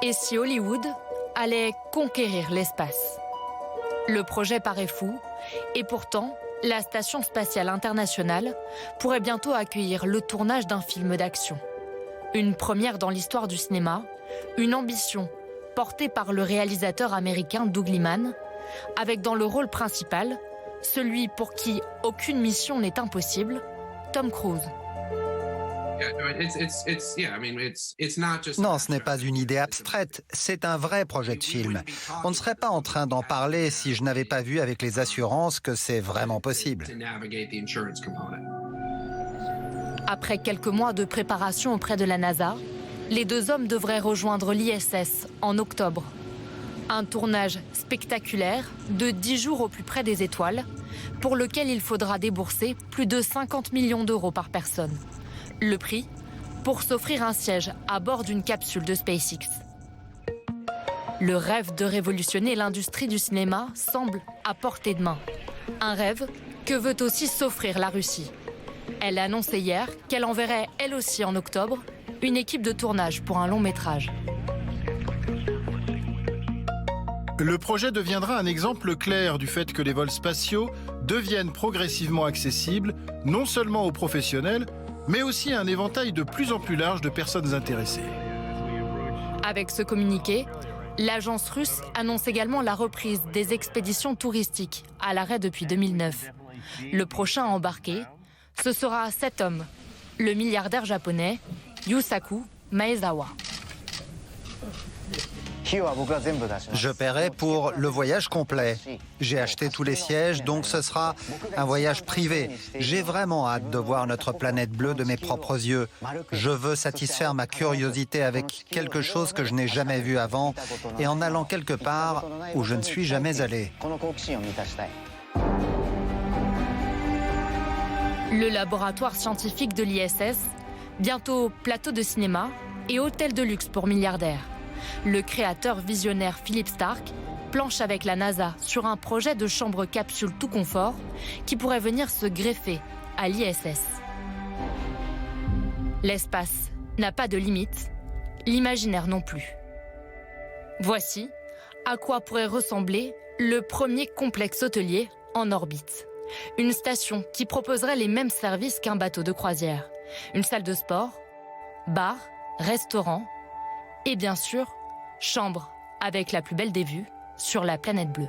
Et si Hollywood allait conquérir l'espace? Le projet paraît fou, et pourtant, la Station spatiale internationale pourrait bientôt accueillir le tournage d'un film d'action. Une première dans l'histoire du cinéma, une ambition portée par le réalisateur américain Doug Liman, avec dans le rôle principal, celui pour qui aucune mission n'est impossible, Tom Cruise. Non, ce n'est pas une idée abstraite, c'est un vrai projet de film. On ne serait pas en train d'en parler si je n'avais pas vu avec les assurances que c'est vraiment possible. Après quelques mois de préparation auprès de la NASA, les deux hommes devraient rejoindre l'ISS en octobre. Un tournage spectaculaire de 10 jours au plus près des étoiles, pour lequel il faudra débourser plus de 50 millions d'euros par personne. Le prix, pour s'offrir un siège à bord d'une capsule de SpaceX. Le rêve de révolutionner l'industrie du cinéma semble à portée de main. Un rêve que veut aussi s'offrir la Russie. Elle a annoncé hier qu'elle enverrait, elle aussi en octobre, une équipe de tournage pour un long métrage. Le projet deviendra un exemple clair du fait que les vols spatiaux deviennent progressivement accessibles, non seulement aux professionnels, mais aussi à un éventail de plus en plus large de personnes intéressées. Avec ce communiqué, l'agence russe annonce également la reprise des expéditions touristiques, à l'arrêt depuis 2009. Le prochain à embarquer, ce sera cet homme, le milliardaire japonais Yusaku Maezawa. Je paierai pour le voyage complet. J'ai acheté tous les sièges, donc ce sera un voyage privé. J'ai vraiment hâte de voir notre planète bleue de mes propres yeux. Je veux satisfaire ma curiosité avec quelque chose que je n'ai jamais vu avant et en allant quelque part où je ne suis jamais allé. Le laboratoire scientifique de l'ISS, bientôt plateau de cinéma et hôtel de luxe pour milliardaires. Le créateur visionnaire Philippe Stark planche avec la NASA sur un projet de chambre capsule tout confort qui pourrait venir se greffer à l'ISS. L'espace n'a pas de limite, l'imaginaire non plus. Voici à quoi pourrait ressembler le premier complexe hôtelier en orbite. Une station qui proposerait les mêmes services qu'un bateau de croisière. Une salle de sport, bar, restaurant et bien sûr, chambre avec la plus belle des vues sur la planète bleue.